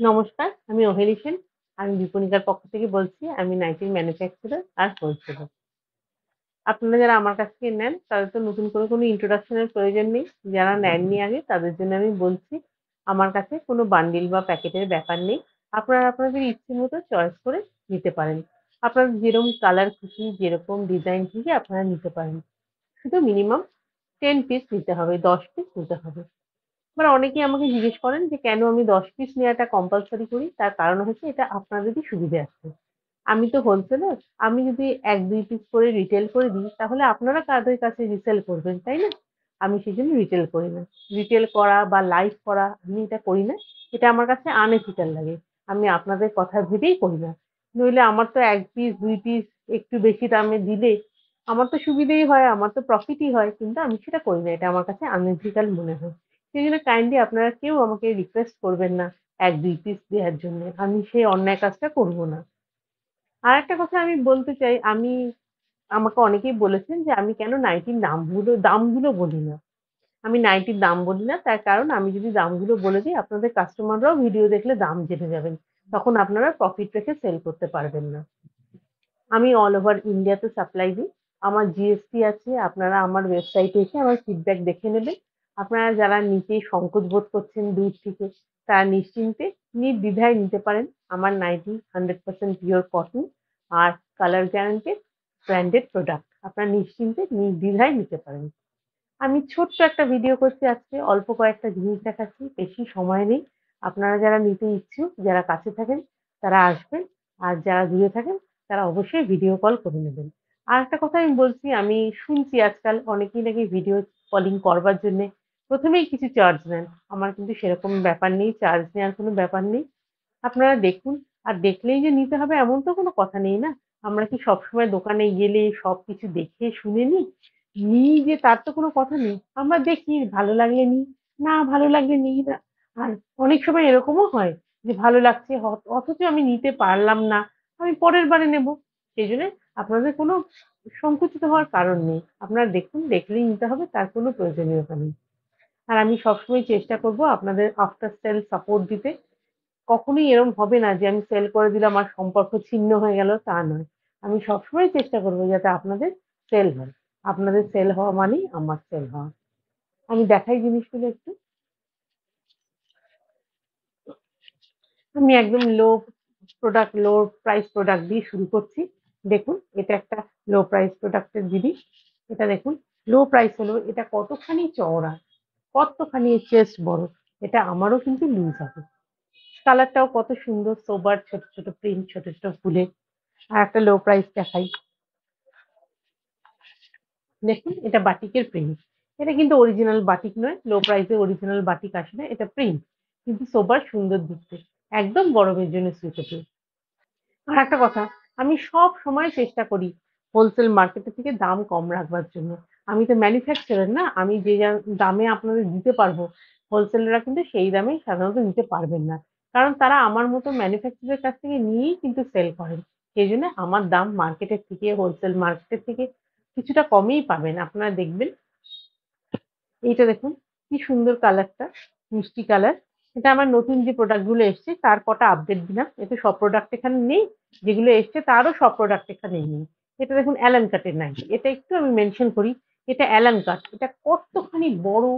নমস্কার, আমি অহেলি সেন। আমি বিপণিকার পক্ষ থেকে বলছি। আমি নাইটির ম্যানুফ্যাকচারার আর হোলসেলার। আপনারা যারা আমার কাছ থেকে নেন, তাদের তো নতুন করে কোনো introduction এর প্রয়োজন নেই। যারা নেননি আগে, তাদের জন্য আমি বলছি, আমার কাছে কোনো বান্ডিল বা প্যাকেটের ব্যাপার নেই। আপনারা আপনাদের ইচ্ছে মতো চয়েস করে নিতে পারেন। আপনার যেরকম কালার খুশি, যেরকম ডিজাইন খুশি আপনারা নিতে পারেন। শুধু মিনিমাম 10 পিস নিতে হবে, 10 পিস নিতে হবে। এবার অনেকেই আমাকে জিজ্ঞেস করেন যে কেন আমি 10 পিস নেওয়াটা কম্পালসরি করি? তার কারণ হচ্ছে এটা আপনাদেরই সুবিধার্থে। আমি তো হোলসেলার, আমি যদি ১-২ পিস করে রিটেল করে দিই তাহলে আপনারা কাদের কাছে রিসেল করবেন, তাই না? আমি সেজন্য রিটেল করি না। রিটেল করা বা লাইভ করা আমি এটা করি না। এটা আমার কাছে আনএথিক্যাল লাগে। আমি আপনাদের কথা ভেবেই করি না। নইলে আমার তো ১ পিস ২ পিস একটু বেশি দামে দিলে আমার তো সুবিধেই হয়, আমার তো প্রফিটই হয়। কিন্তু আমি সেটা করি না। এটা আমার কাছে আনএথিক্যাল মনে হয়। সেজন্য কাইন্ডলি আপনারা কেউ আমাকে রিকোয়েস্ট করবেন না ১-২ পিস দেয়ার জন্যে। আমি সেই অন্যায় কাজটা করব না। আরেকটা কথা আমি বলতে চাই, আমাকে অনেকেই বলেছেন যে আমি কেন নাইটির দামগুলো বলি না। আমি নাইটির দাম বলি না। তার কারণ আমি যদি দামগুলো বলে দিই আপনাদের কাস্টমাররাও ভিডিও দেখলে দাম জেনে যাবেন। তখন আপনারা প্রফিট রেখে সেল করতে পারবেন না। আমি অল ওভার ইন্ডিয়াতে সাপ্লাই দিই। আমার জিএসটি আছে। আপনারা আমার ওয়েবসাইটে এসে আমার ফিডব্যাক দেখে নেবেন। আপনারা যারা নিতে সংকোচ বোধ করছেন দূর থেকে, তারা নিশ্চিন্তে নির্দ্বিধায় নিতে পারেন। আমার নাইটি 100% পিওর কটন আর কালার গ্যারান্টেড ব্র্যান্ডেড প্রোডাক্ট। আপনারা নিশ্চিন্তে নির্দ্বিধায় নিতে পারেন। আমি ছোট্ট একটা ভিডিও করছি আজকে। অল্প কয়েকটা জিনিস দেখাচ্ছি। বেশি সময় নেই। আপনারা যারা নিতে ইচ্ছুক, যারা কাছে থাকেন তারা আসবেন। আর যারা দূরে থাকেন তারা অবশ্যই ভিডিও কল করে নেবেন। আরেকটা কথা আমি বলছি, আমি শুনছি আজকাল অনেকেই নাকি ভিডিও কলিং করবার জন্যে ১ম এই কিছু চার্জ নেন। আমার কিন্তু সেরকম ব্যাপার নেই। চার্জ নেওয়ার কোনো ব্যাপার নেই। আপনারা দেখুন। আর দেখলেই যে নিতে হবে এমন তো কোনো কথা নেই না? আমরা কি সবসময় দোকানে গেলে সবকিছু দেখে শুনে নিই? নিই যে তার তো কোনো কথা নেই। আমরা দেখি ভালো লাগলে নিই, না ভালো লাগলে নিই না। আর অনেক সময় এরকমও হয় যে ভালো লাগছে অথচ আমি নিতে পারলাম না। আমি পরের বারে নেব। সেজন্য আপনাদের কোনো সংকুচিত হওয়ার কারণ নেই। আপনারা দেখুন, দেখলেই নিতে হবে তার কোনো প্রয়োজনীয়তা নেই। আর আমি সবসময় চেষ্টা করব আপনাদের আফটার সেল সাপোর্ট দিতে। কখনোই এরকম হবে না যে আমি সেল করে দিলাম আর সম্পর্ক ছিন্ন হয়ে গেল, তা নয়। আমি সবসময় চেষ্টা করব যাতে আপনাদের সেল হয়। আপনাদের সেল হওয়া মানেই আমার সেল হওয়া। আমি দেখাই জিনিসগুলো একটু। আমি একদম লো প্রাইস প্রোডাক্ট দিয়ে শুরু করছি। দেখুন, এটা একটা লো প্রাইস প্রোডাক্ট এর জিনিস। এটা দেখুন, লো প্রাইস হলেও এটা কতখানি চওড়া, কতখানি এর চেস্ট বড়। এটা আমারও কিন্তু লুজ হবে। কালারটাও কত সুন্দর সোবার, ছোট, ছোট প্রিন্ট, ছোট, ছোট ফুলের। আর একটা লো প্রাইস দেখাই। দেখুন, এটা বাটিকের প্রিন্ট। এটা কিন্তু অরিজিনাল বাটিক নয়। লো প্রাইসে অরিজিনাল বাটিক আসে না। এটা প্রিন্ট। কিন্তু সোবার সুন্দর দেখতে। একদম গরমের জন্য সুইটেবল। আর একটা কথা, আমি সবসময় চেষ্টা করি হোলসেল মার্কেটের থেকে দাম কম রাখবার জন্য। আমি তো ম্যানুফ্যাকচারার না। আমি যে দামে আপনাদের দিতে পারবো, হোলসেলাররা কিন্তু সেই দামেই সাধারণত দিতে পারবেন না। কারণ তারা আমার মতো ম্যানুফ্যাকচারারের কাছ থেকে নিয়েই কিন্তু সেল করেন। সেইজন্য আমার দাম মার্কেটের থেকে, হোলসেল মার্কেটের থেকে কিছুটা কমেই পাবেন। আপনারা দেখবেন। এইটা দেখুন, কি সুন্দর কালারটা, মিষ্টি কালার। এটা আমার নতুন যে প্রোডাক্ট গুলো এসছে তার কটা আপডেট দিলাম। এতে সব প্রোডাক্ট এখানে নেই। যেগুলো এসছে তারও সব প্রোডাক্ট এখানে নেই। এটা দেখুন অ্যালান কাটের নাইটি। এটা একটু আমি মেনশন করি। এটা অ্যালান কাট। এটা কতখানি বড়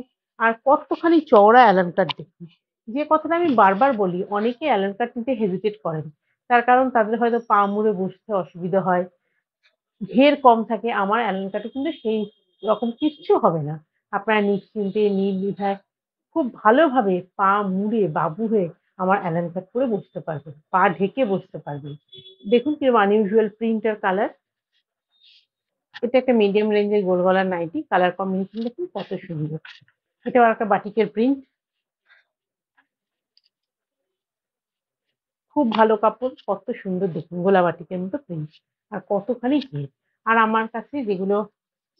আর কতখানি চওড়া অ্যালান কাট দেখুন। যে কথাটা আমি বারবার বলি, অনেকে অ্যালান কাট নিতে হেজিটেট করেন। তার কারণ তাদের হয়তো পা মুড়ে বসতে অসুবিধা হয়। ঘের কম থাকে। আমার অ্যালান কাটে কিন্তু সেই রকম কিচ্ছু হবে না। আপনারা নিশ্চিন্তে নির্দ্বিধায় খুব ভালোভাবে পা মুড়ে বাবু হয়ে আমার অ্যালান কাট পরে বসতে পারবেন। পা ঢেকে বসতে পারবেন। দেখুন কিরকম আনইউজুয়াল প্রিন্ট আর কালার। এটা একটা মিডিয়াম রেঞ্জের গোল গলার নাইটি। কালার কম্বিনেশন দেখুন কত সুন্দর। এটাও একটা বাটিকের প্রিন্ট। খুব ভালো কাপড়, কত সুন্দর দেখুন গোলা বাটিকের মতো প্রিন্ট। আর কতখানি ঘের। আর আমার কাছে যেগুলো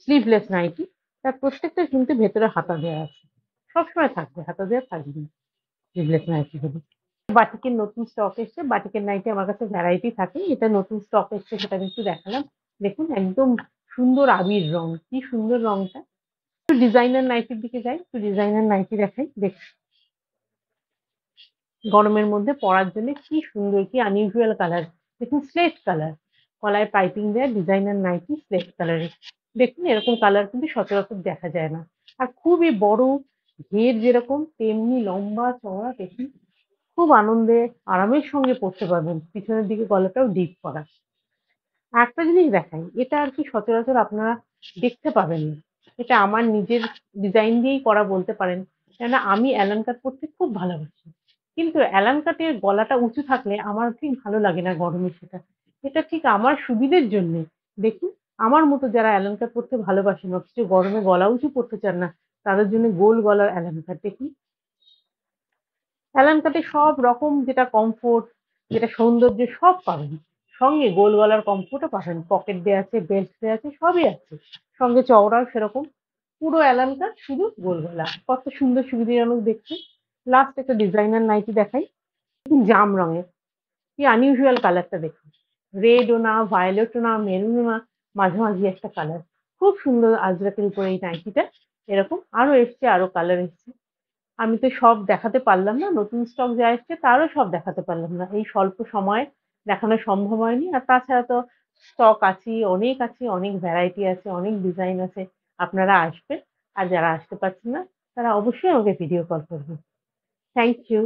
স্লিভলেস নাইটি, তার প্রত্যেকটা কিন্তু ভেতরে হাতা দেওয়া আছে। সবসময় থাকবে, হাতা দেওয়া থাকবেই স্লিভলেস নাইটি গুলো। বাটিকের নতুন স্টক এসছে। বাটিকের নাইটি আমার কাছে ভ্যারাইটি থাকে। এটা নতুন স্টক এসছে, সেটা আমি একটু দেখালাম। দেখুন একদম সুন্দর আবির রং। কি সুন্দর রংটা। একটু ডিজাইনার নাইটির দিকে যাই। একটু ডিজাইনার নাইটি দেখাই। দেখুন গরমের মধ্যে পরার জন্য কি সুন্দর, কি আনইউজুয়াল কালার। দেখুন স্লেট কালার, গলায় পাইপিং দেয়া ডিজাইনার নাইটি স্লেট কালারের। দেখুন এরকম কালার কিন্তু সচরাচর দেখা যায় না। আর খুবই বড়, ঘের যেরকম তেমনি লম্বা চওড়া। দেখুন খুব আনন্দে আরামের সঙ্গে পরতে পারবেন। পিছনের দিকে গলাটাও ডিপ করা। আরেকটা জিনিস দেখাই, এটা আর কি সচরাচর আপনারা দেখতে পাবেন না। এটা আমার নিজের ডিজাইন দিয়েই করা বলতে পারেন। কেননা আমি অ্যালান কাট পরতে খুব ভালোবাসি। কিন্তু অ্যালান কাটের গলাটা উঁচু থাকলে আমার ঠিক ভালো লাগে না গরমে সেটা। এটা ঠিক আমার সুবিধের জন্যে। দেখুন আমার মতো যারা অ্যালান কাট পরতে ভালোবাসেন অথচ গরমে গলা উঁচু করতে চান না, তাদের জন্য গোল গলার অ্যালান কাট। দেখুন অ্যালান কাটে সব রকম যেটা কমফোর্ট, যেটা সৌন্দর্য সব পাবেন। সঙ্গে গোল গলার কমফোর্টও পাবেন। পকেট দেয়া আছে, বেল্ট দেয়া আছে, সবই আছে। সঙ্গে চওড়াও সেরকম। পুরো অ্যালান কাট, শুধু গোল গলা। কত সুন্দর সুবিধাজনক দেখতে। লাস্ট একটা ডিজাইনার নাইটি দেখাই। জাম রঙের। কি আনইউজুয়াল কালারটা দেখুন। রেডও না, ভায়োলেটও না, মেরুনও না, মাঝামাঝি একটা কালার। খুব সুন্দর আজরাকের উপরে এই নাইটিটা। এরকম আরো এসছে, আরো কালার এসছে। আমি তো সব দেখাতে পারলাম না। নতুন স্টক যা এসছে তারও সব দেখাতে পারলাম না। এই স্বল্প সময়ে দেখানো সম্ভব হয়নি। আর তাছাড়া তো স্টক আছেই, অনেক আছে, অনেক ভ্যারাইটি আছে, অনেক ডিজাইন আছে। আপনারা আসবেন। আর যারা আসতে পারছেন না তারা অবশ্যই আমাকে ভিডিও কল করবেন। Thank you.